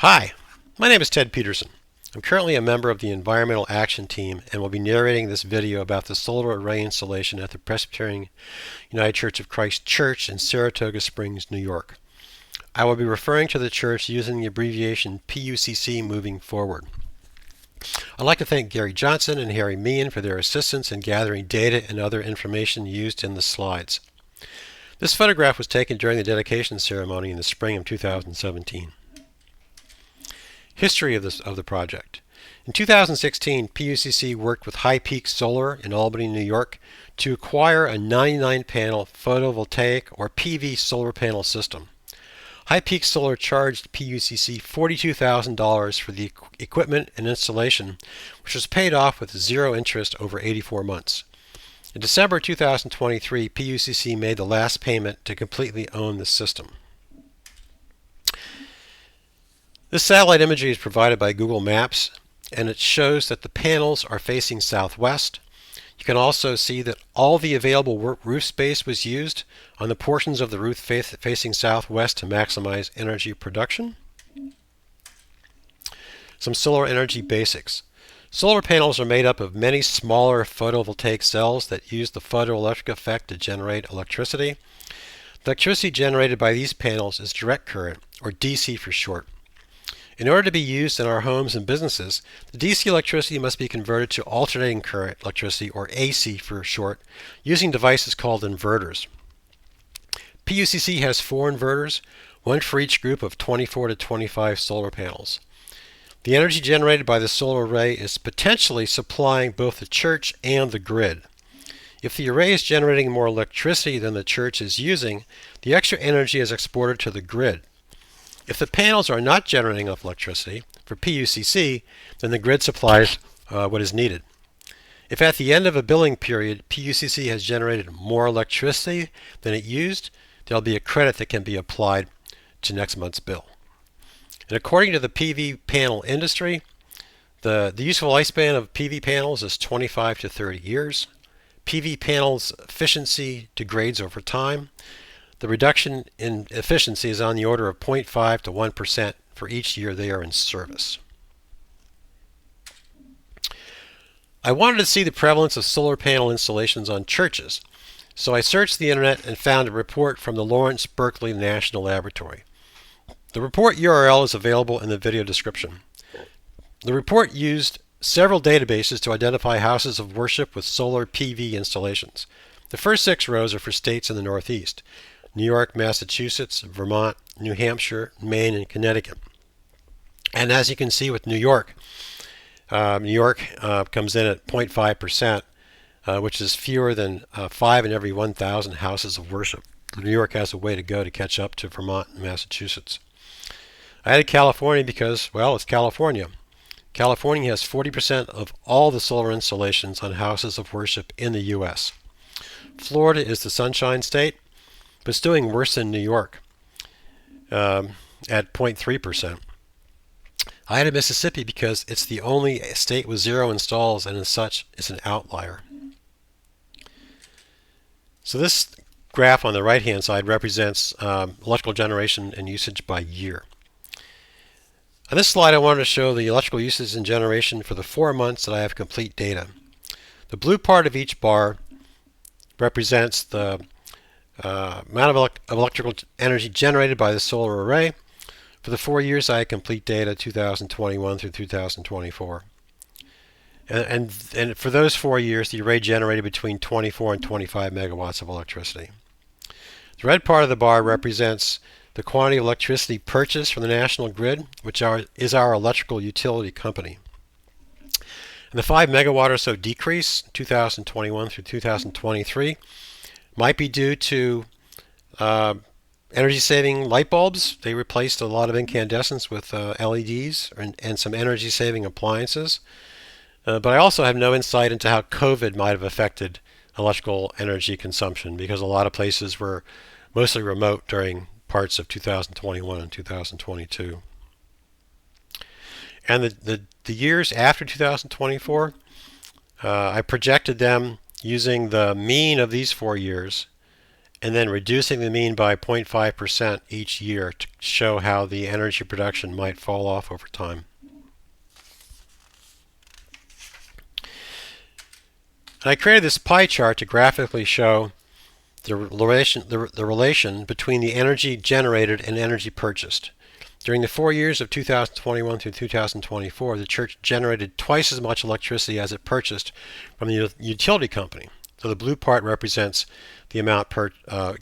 Hi, my name is Ted Peterson. I'm currently a member of the Environmental Action Team and will be narrating this video about the solar array installation at the Presbyterian United Church of Christ Church in Saratoga Springs, New York. I will be referring to the church using the abbreviation PUCC moving forward. I'd like to thank Gary Johnson and Harry Meehan for their assistance in gathering data and other information used in the slides. This photograph was taken during the dedication ceremony in the spring of 2017. History of the project. In 2016, PUCC worked with High Peak Solar in Albany, New York to acquire a 99-panel photovoltaic or PV solar panel system. High Peak Solar charged PUCC $42,000 for the equipment and installation, which was paid off with zero interest over 84 months. In December 2023, PUCC made the last payment to completely own the system. This satellite imagery is provided by Google Maps, and it shows that the panels are facing southwest. You can also see that all the available roof space was used on the portions of the roof facing southwest to maximize energy production. Some solar energy basics. Solar panels are made up of many smaller photovoltaic cells that use the photoelectric effect to generate electricity. The electricity generated by these panels is direct current, or DC for short. In order to be used in our homes and businesses, the DC electricity must be converted to alternating current electricity, or AC for short, using devices called inverters. PUCC has 4 inverters, one for each group of 24 to 25 solar panels. The energy generated by the solar array is potentially supplying both the church and the grid. If the array is generating more electricity than the church is using, the extra energy is exported to the grid. If the panels are not generating enough electricity for PUCC, then the grid supplies what is needed. If at the end of a billing period PUCC has generated more electricity than it used, there will be a credit that can be applied to next month's bill. And according to the PV panel industry, the useful lifespan of PV panels is 25 to 30 years. PV panels' efficiency degrades over time. The reduction in efficiency is on the order of 0.5 to 1% for each year they are in service. I wanted to see the prevalence of solar panel installations on churches, so I searched the internet and found a report from the Lawrence Berkeley National Laboratory. The report URL is available in the video description. The report used several databases to identify houses of worship with solar PV installations. The first 6 rows are for states in the Northeast: New York, Massachusetts, Vermont, New Hampshire, Maine, and Connecticut. And as you can see with New York, comes in at 0.5%, which is fewer than 5 in every 1,000 houses of worship. New York has a way to go to catch up to Vermont and Massachusetts. I added California because, well, it's California. California has 40% of all the solar installations on houses of worship in the U.S. Florida is the Sunshine State, but it's doing worse than New York at 0.3%. I added Mississippi because it's the only state with 0 installs, and as such, it's an outlier. So this graph on the right-hand side represents electrical generation and usage by year. On this slide, I wanted to show the electrical usage and generation for the 4 months that I have complete data. The blue part of each bar represents the amount of electrical energy generated by the solar array. For the 4 years I had complete data, 2021 through 2024. And for those 4 years, the array generated between 24 and 25 megawatts of electricity. The red part of the bar represents the quantity of electricity purchased from the national grid, which is our electrical utility company. And the 5 megawatt or so decrease, 2021 through 2023, might be due to energy-saving light bulbs. They replaced a lot of incandescents with LEDs and some energy-saving appliances. But I also have no insight into how COVID might have affected electrical energy consumption, because a lot of places were mostly remote during parts of 2021 and 2022. And the years after 2024, I projected them using the mean of these 4 years and then reducing the mean by 0.5% each year to show how the energy production might fall off over time. And I created this pie chart to graphically show the relation between the energy generated and energy purchased. During the 4 years of 2021 through 2024, the church generated twice as much electricity as it purchased from the utility company. So the blue part represents the amount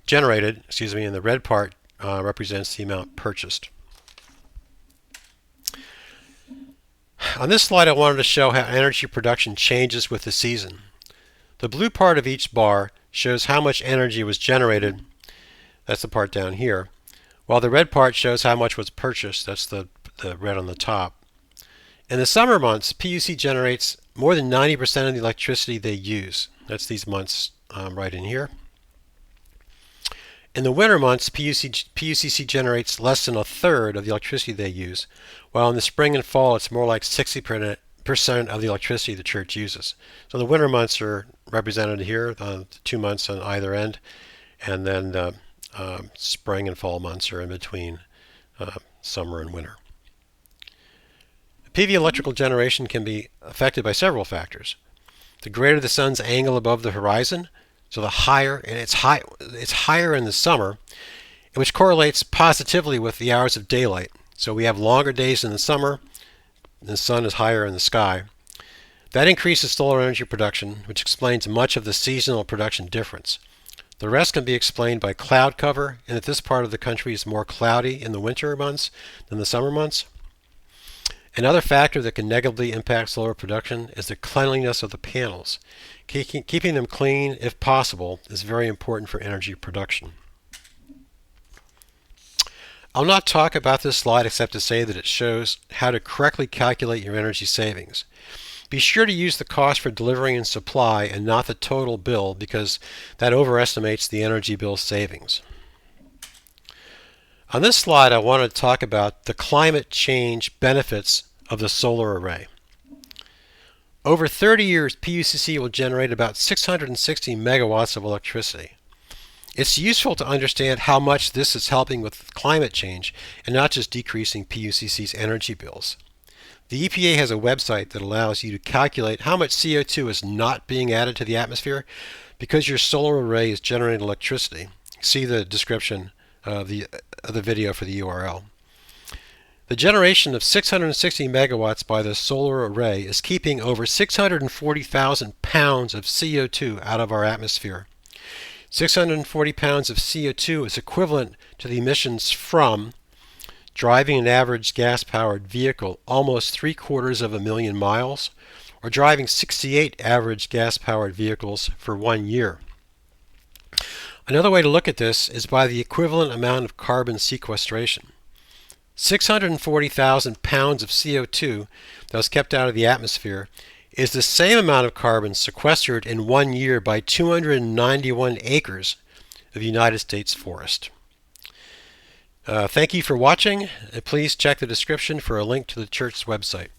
generated, and the red part represents the amount purchased. On this slide, I wanted to show how energy production changes with the season. The blue part of each bar shows how much energy was generated. That's the part down here. While the red part shows how much was purchased. That's the red on the top. In the summer months, PUC generates more than 90% of the electricity they use. That's these months right in here. In the winter months, PUCC generates less than a third of the electricity they use, while in the spring and fall, it's more like 60% of the electricity the church uses. So the winter months are represented here, the 2 months on either end, and then the spring and fall months are in between summer and winter. PV electrical generation can be affected by several factors. The greater the sun's angle above the horizon, so the higher, and it's higher in the summer, which correlates positively with the hours of daylight. So we have longer days in the summer, the sun is higher in the sky. That increases solar energy production, which explains much of the seasonal production difference. The rest can be explained by cloud cover, and that this part of the country is more cloudy in the winter months than the summer months. Another factor that can negatively impact solar production is the cleanliness of the panels. Keeping them clean, if possible, is very important for energy production. I'll not talk about this slide except to say that it shows how to correctly calculate your energy savings. Be sure to use the cost for delivery and supply and not the total bill, because that overestimates the energy bill savings. On this slide, I want to talk about the climate change benefits of the solar array. Over 30 years, PUCC will generate about 660 megawatts of electricity. It's useful to understand how much this is helping with climate change and not just decreasing PUCC's energy bills. The EPA has a website that allows you to calculate how much CO2 is not being added to the atmosphere because your solar array is generating electricity. See the description of the video for the URL. The generation of 660 megawatts by the solar array is keeping over 640,000 pounds of CO2 out of our atmosphere. 640 pounds of CO2 is equivalent to the emissions from driving an average gas-powered vehicle almost 750,000 miles, or driving 68 average gas-powered vehicles for 1 year. Another way to look at this is by the equivalent amount of carbon sequestration. 640,000 pounds of CO2 that was kept out of the atmosphere is the same amount of carbon sequestered in 1 year by 291 acres of United States forest. Thank you for watching, and please check the description for a link to the church's website.